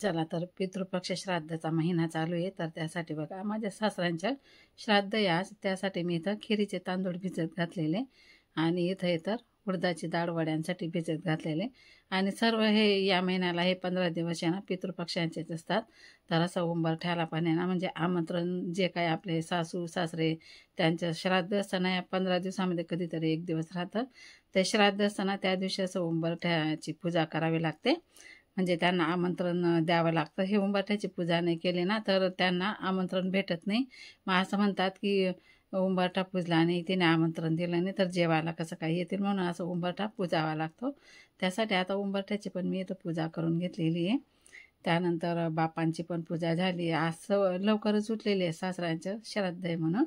चला तर पितृपक्ष श्राद्धाचा महिना चालू आहे, तर त्यासाठी बघा माझ्या सासऱ्यांच्या श्राद्ध आहे आज. त्यासाठी मी इथं खिरीचे तांदूळ भिजत घातलेले आणि इथं तर उडदाची डाळ वड्यांसाठी भिजत घातलेले. आणि सर्व हे या महिन्याला हे 15 दिवस आहे ना पितृपक्षांचेच असतात. तर असं उंबरठ्याला पण आहे ना म्हणजे आमंत्रण जे काय आपले सासू सासरे त्यांचं श्राद्ध असताना या 15 दिवसामध्ये कधीतरी एक दिवस राहतं. ते श्राद्ध असताना त्या दिवशी असं उंबरठ्याची पूजा करावी लागते, म्हणजे त्यांना आमंत्रण द्यावं लागतं. हे उंबरठ्याची पूजा नाही केली ना तर त्यांना आमंत्रण भेटत नाही. मग असं म्हणतात की उंबरठा पूजला आणि तिने आमंत्रण दिलं नाही तर जेवायला कसं काय येतील, म्हणून असं उंबरठा पूजावा लागतो. त्यासाठी आता उंबरठ्याची पण मी इथं पूजा करून घेतलेली आहे. त्यानंतर बापांची पण पूजा झाली. असं लवकरच उठलेली आहे, सासऱ्यांचं श्राद्ध आहे म्हणून.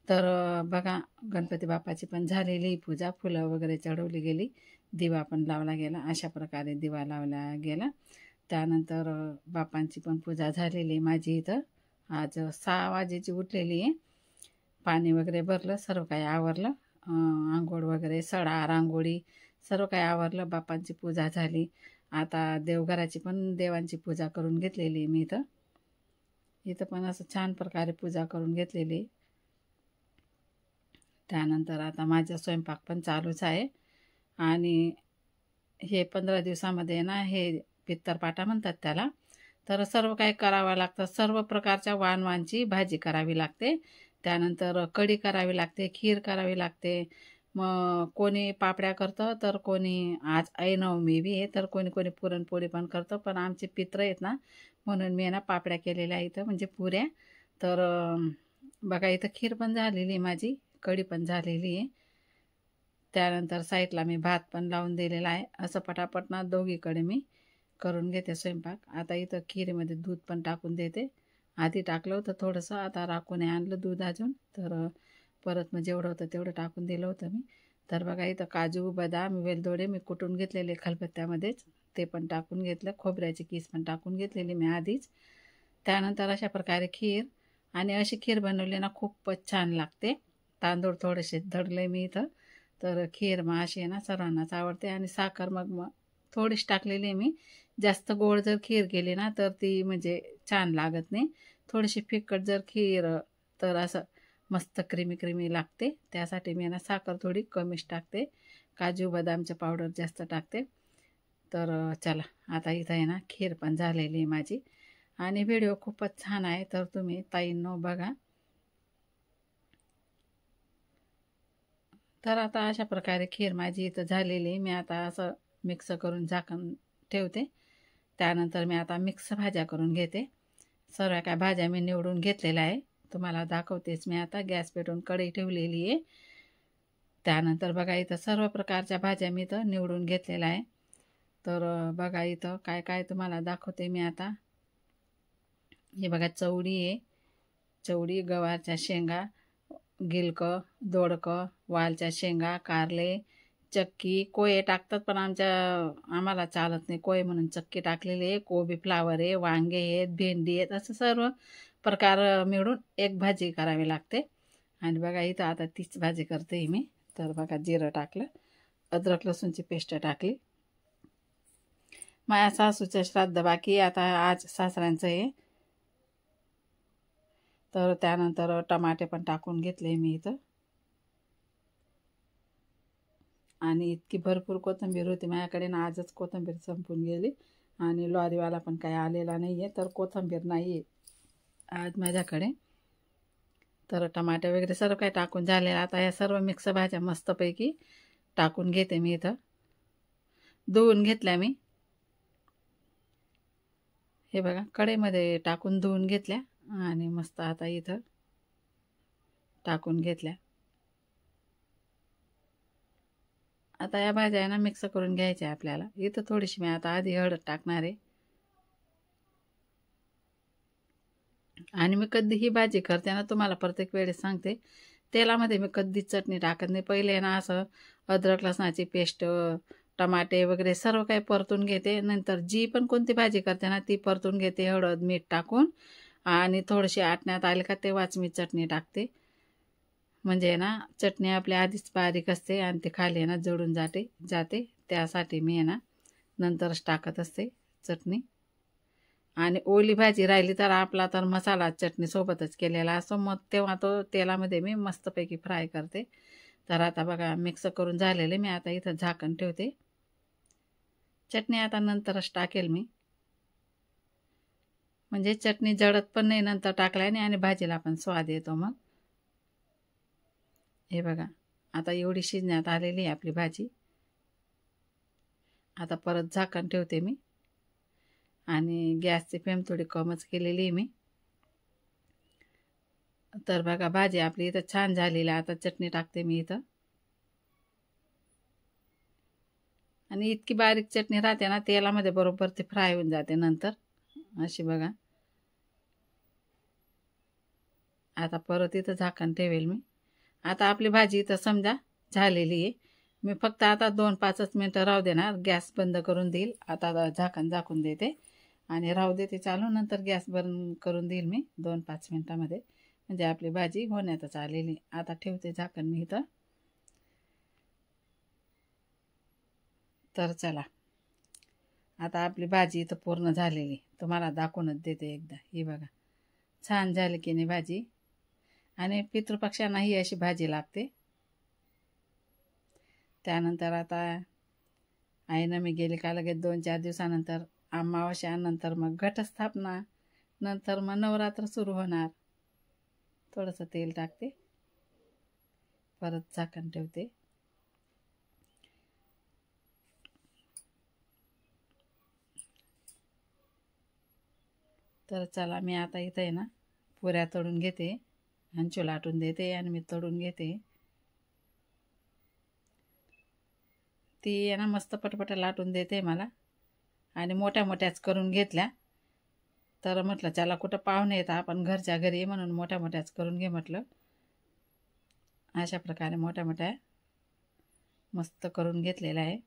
तर बघा गणपती बाप्पाची पण झालेली पूजा, फुलं वगैरे चढवली गेली, दिवा पण लावला गेला. अशा प्रकारे दिवा लावला गेला. त्यानंतर बापांची पण पूजा झालेली माझी इथं. आज 6 वाजेची उठलेली आहे. पाणी वगैरे भरलं, सर्व काही आवरलं. आंघोळ वगैरे, सडा रांगोळी सर्व काही आवरलं. बापांची पूजा झाली. आता देवघराची पण देवांची पूजा करून घेतलेली मी इथं. इथं पण असं छान प्रकारे पूजा करून घेतलेली. त्यानंतर आता माझा स्वयंपाक पण चालूच आहे. आणि हे 15 दिवसामध्ये ना हे पित्तरपाटा म्हणतात त्याला. तर सर्व काही करावं लागतं. सर्व प्रकारच्या वानवांची भाजी करावी लागते. त्यानंतर कढी करावी लागते, खीर करावी लागते. मग कोणी पापड्या करतं, तर कोणी आज ऐनवमी बी आहे तर कोणी कोणी पुरणपोळी पण करतं. पण आमचे पित्र आहेत ना म्हणून मी ना पापड्या केलेल्या इथं, म्हणजे पुऱ्या. तर बघा इथं खीर पण झालेली आहे माझी, कढी पण झालेली आहे. त्यानंतर साईडला मी भात पण लावून दिलेला आहे. असं पटापट ना दोघीकडे मी करून घेते स्वयंपाक. आता इथं खिरीमध्ये दूध पण टाकून देते. आधी टाकलं होतं थोडंसं, आता राखून आणलं दूध अजून, तर परत मग जेवढं होतं तेवढं टाकून दिलं होतं मी. तर बघा इथं काजू बदाम वेलदोडे मी कुटून घेतलेले खलबत्त्यामध्येच, ते पण टाकून घेतलं. खोबऱ्याची किस पण टाकून घेतलेली मी आधीच. त्यानंतर अशा प्रकारे खीर, आणि अशी खीर बनवली ना खूपच छान लागते. तांदूळ थोडेसे दळले मी इथं. तर खीर मग अशी आहे ना सर्वांनाच आवडते. आणि साखर मग थोडीच टाकलेली आहे मी. जास्त गोड जर खीर केली ना तर ती म्हणजे छान लागत नाही. थोडीशी फिकट जर खीर तर असं मस्त क्रीमी क्रीमी लागते. त्यासाठी मी ना साखर थोडी कमीच टाकते. काजू बदामचं पावडर जास्त टाकते. तर चला आता इथं आहे ना खीर पण झालेली आहे माझी. आणि व्हिडिओ खूपच छान आहे, तर तुम्ही ताईंनो बघा. तर आता अशा प्रकारे खीर माझी इथं झालेली. मी आता असं मिक्स करून झाकण ठेवते. त्यानंतर मी आता मिक्स भाज्या करून घेते. सर्व काय भाज्या मी निवडून घेतलेल्या आहे, तुम्हाला दाखवतेच. मी आता गॅस पेटवून कढई ठेवलेली आहे. त्यानंतर बघा इथं सर्व प्रकारच्या भाज्या मी इथं निवडून घेतलेल्या आहे. तर बघा इथं काय काय तुम्हाला दाखवते मी आता. हे बघा चवळी आहे, चवळी, गवारच्या शेंगा, गिलकं, दोडकं, वालच्या शेंगा, कारले, चक्की, कोये टाकतात पण आम्हाला चालत नाही कोये म्हणून चक्की टाकलेली आहे. कोबी फ्लावर आहे, वांगे आहेत, भेंडी आहेत, असं सर्व प्रकार मिळून एक भाजी करावी लागते. आणि बघा इथं आता तीच भाजी करते मी. तर बघा जिरं टाकलं, अद्रक लसूणची पेस्ट टाकली. माझ्या सासूचं श्राद्ध बाकी आता आज सासऱ्यांचं आहे. तर त्यानंतर टमाटे पण टाकून घेतले मी इथं. आणि इतकी भरपूर कोथिंबीर होती माझ्याकडे ना, आजच कोथिंबीर संपून गेली. आणि लॉरीवाला पण काही आलेला नाही आहे, तर कोथिंबीर नाही आहे आज माझ्याकडे. तर टमाटे वगैरे सर्व काही टाकून झाले. आता या सर्व मिक्स भाज्या मस्तपैकी टाकून घेते मी इथं. धुवून घेतल्या मी, हे बघा कढईमध्ये टाकून धुवून घेतल्या आणि मस्त आता इथं टाकून घेतल्या. आता या भाज्या आहे ना मिक्स करून घ्यायच्या आपल्याला. इथं थोडीशी मी आता आधी हळद टाकणार आहे. आणि मी कधी ही भाजी करते ना तुम्हाला प्रत्येक वेळेस सांगते, तेलामध्ये मी कधीच चटणी टाकत नाही. पहिले ना असं अद्रक लसणाची पेस्ट, टमाटे वगैरे सर्व काही परतून घेते. नंतर जी पण कोणती भाजी करते ना ती परतून घेते हळद मीठ टाकून. आणि थोडीशी आटण्यात आली का तेव्हाच मी चटणी टाकते. म्हणजे ना चटणी आपली आधीच बारीक असते आणि ते खाली ना जळून जाते. त्यासाठी मी आहे ना नंतरच टाकत असते चटणी. आणि ओली भाजी राहिली तर आपला तर मसाला चटणी सोबतच केलेला असतो, मग तेव्हा तो तेलामध्ये मी मस्तपैकी फ्राय करते. तर आता बघा मिक्स करून झालेले, मी आता इथं झाकण ठेवते. चटणी आता नंतरच टाकेल मी, म्हणजे चटणी जळत पण नाही नंतर टाकल्याने आणि भाजीला पण स्वाद येतो. मग हे बघा आता एवढी शिजण्यात आलेली आहे आपली भाजी. आता परत झाकण ठेवते मी आणि गॅसची फ्लेम थोडी कमच केलेली आहे मी. तर बघा भाजी आपली इथं छान झालेली आहे. आता चटणी टाकते मी इथं, आणि इतकी बारीक चटणी राहते ना तेलामध्ये बरोबर ते फ्राय होऊन जाते नंतर अशी बघा. आता परत इथं झाकण ठेवेल मी. आता आपली भाजी इथं समजा झालेली आहे. मी फक्त आता 2-5 मिनटं राहू देणार, गॅस बंद करून देईल. आता झाकण झाकून देते आणि राहू देते चालू, नंतर गॅस बंद करून देईल मी 2-5 मिनटामध्ये, म्हणजे आपली भाजी होण्यातच आलेली. आता ठेवते झाकण मी इथं. तर चला आता आपली भाजी इथं पूर्ण झालेली, तुम्हाला दाखवूनच देते एकदा. ही बघा छान झाली की नाही भाजी, आणि पितृपक्षांनाही अशी भाजी लागते. त्यानंतर आता आईनं मी गेली का लगेच 2-4 दिवसानंतर अमावास्यानंतर मग घटस्थापना, नंतर मग नवरात्र सुरू होणार. थोडंसं तेल टाकते, परत झाकण ठेवते. तर चला मी आता इथं आहे ना पुऱ्या तळून घेते, हंचू लाटून देते आणि मी तळून घेते. ती आहे ना मस्त पटपट लाटून देते मला, आणि मोठ्या मोठ्याच करून घेतल्या. तर म्हटलं चला कुठं पाहुणे येतात आपण घरच्या घरी, म्हणून मोठ्या मोठ्याच करून घे म्हटलं. अशा प्रकारे मोठ्या मोठ्या मस्त करून घेतलेल्या आहे.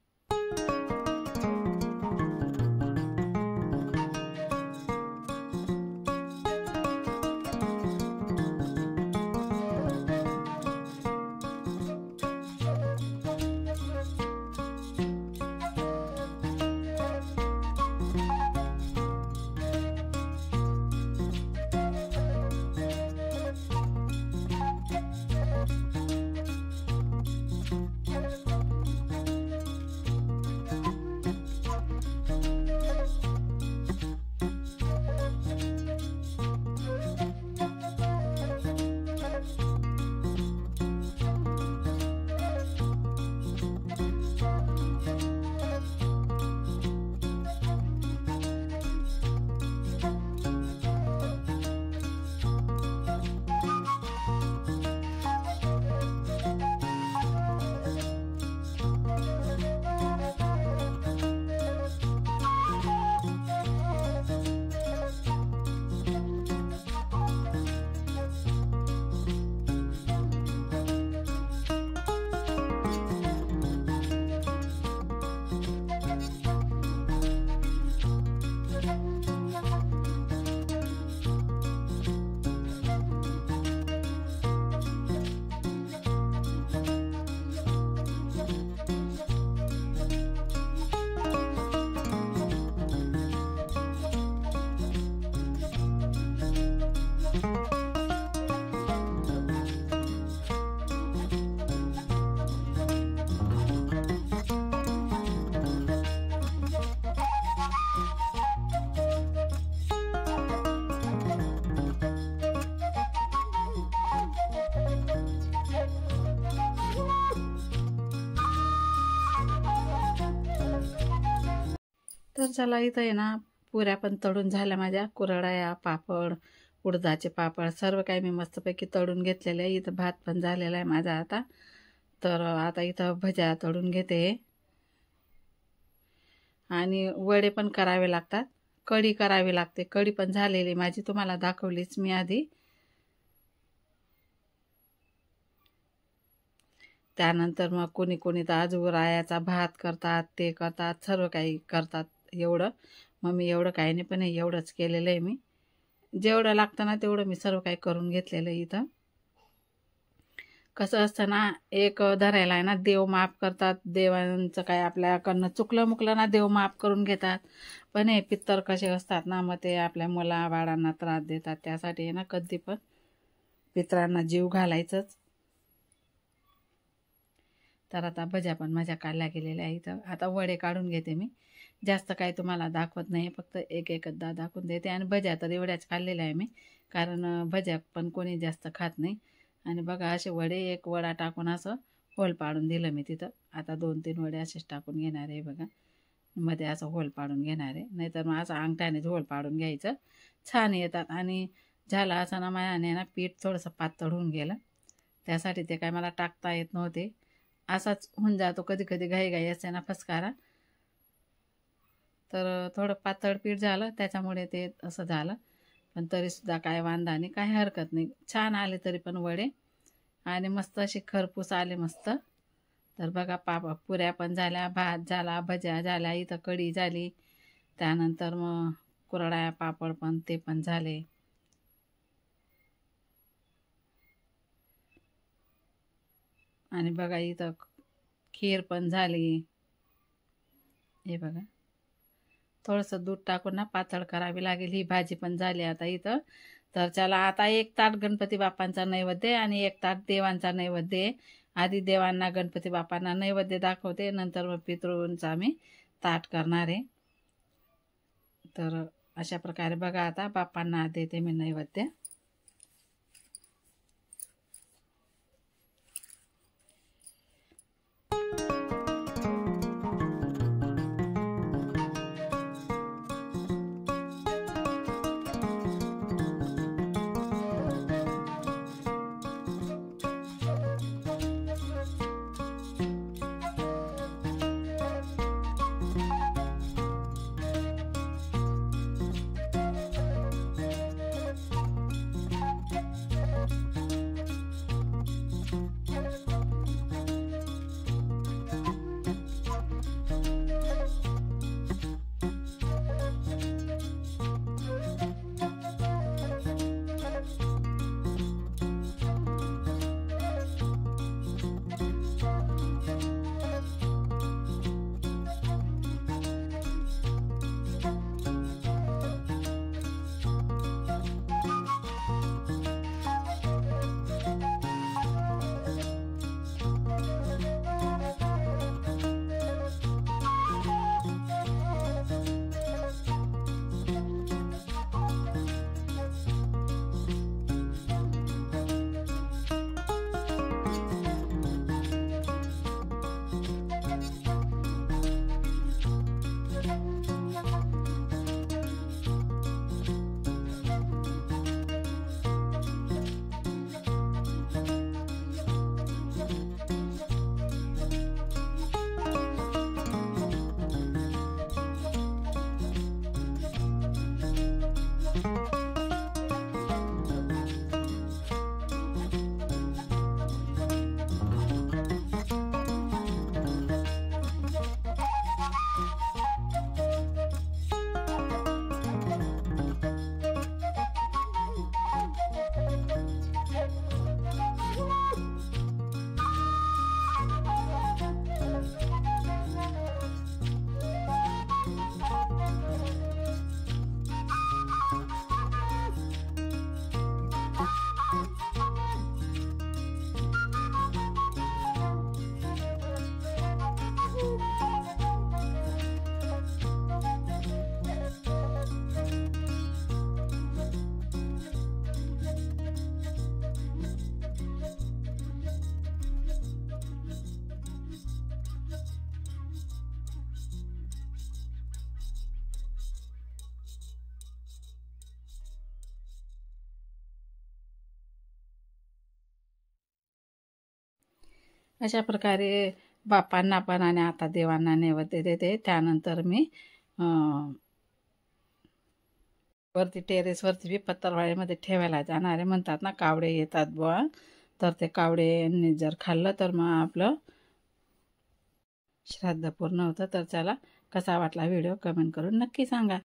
तर चला इथं आहे ना पुऱ्या पण तळून झाल्या माझ्या. कुरडया, पापड, उडदाचे पापड सर्व काही मी मस्तपैकी तळून घेतलेले आहे. इथं भात पण झालेला आहे माझा आता. तर आता इथं भज्या तळून घेते, आणि वडे पण करावे लागतात, कढी करावी लागते. कढी पण झालेली माझी, तुम्हाला दाखवलीच मी आधी. त्यानंतर मग कोणी कोणी तर आजूरायाचा भात करतात, ते करतात, सर्व काही करतात. एवढं मग मी एवढं काही नाही, पण एवढंच केलेलं आहे मी. जेवढं लागतं ना तेवढं मी सर्व काही करून घेतलेलं आहे इथं. कसं असतं ना, एक धरायला आहे ना देव माफ करतात, देवांचं काय आपल्याकडनं चुकलं मुकलं ना देव माफ करून घेतात. पण हे पित्तर कसे असतात ना, मग ते आपल्या मुलाबाळांना त्रास देतात. त्यासाठी आहे ना कधी पण पितरांना जीव घालायचंच. तर आता भज्या पण माझ्या काढल्या गेलेल्या आहे. इथं आता वडे काढून घेते मी. जास्त काही तुम्हाला दाखवत नाही, फक्त एक एकदा दाखवून देते. आणि भज्या तर एवढ्याच खाल्लेल्या आहे मी, कारण भज्या पण कोणी जास्त खात नाही. आणि बघा असे वडे, एक वडा टाकून असं होल पाडून दिलं मी तिथं. आता 2-3 वडे असेच टाकून घेणार आहे बघा. मध्ये असं होल पाडून घेणार आहे, नाहीतर मग असं अंगठ्यानेच होल पाडून घ्यायचं, छान येतात. आणि झालं असं ना माझ्याने ना पीठ थोडंसं पातळ होऊन गेलं, त्यासाठी ते काय मला टाकता येत नव्हते. असाच होऊन जातो कधी कधी, घाई असते ना फसकारा. तर थोडं पातळ पीठ झालं त्याच्यामुळे ते असं झालं. पण तरीसुद्धा काय वांधा नाही, काही हरकत नाही. छान आले तरी पण वडे, आणि मस्त असे खरपूस आले मस्त. तर बघा पुऱ्या पण झाल्या, भात झाला, भज्या झाल्या, इथं कढी झाली. त्यानंतर मग कुरड्या पापड पण ते पण झाले. आणि बघा इथं खीर पण झाली. हे बघा थोडंसं दूध टाकून ना पातळ करावी लागेल. ही भाजी पण झाली आता इथं. तर चला आता एक ताट गणपती बाप्पांचा नैवेद्य आणि एक ताट देवांचा नैवेद्य. आधी देवांना गणपती बाप्पांना नैवेद्य दाखवते, नंतर मग पितृंचा मी ताट करणार आहे. तर अशा प्रकारे बघा आता बाप्पांना देते मी नैवेद्य. अशा प्रकारे बाप्पांना पण आणि आता देवांना नैवेद्य देते. त्यानंतर मी वरती टेरेसवरती बी पत्तरवाळीमध्ये ठेवायला जाणार आहे. म्हणतात ना कावडे येतात बुवा, तर ते कावड्यांनी जर खाल्लं तर मग आपलं श्राद्ध पूर्ण होतं. तर चला, कसा वाटला व्हिडिओ कमेंट करून नक्की सांगा.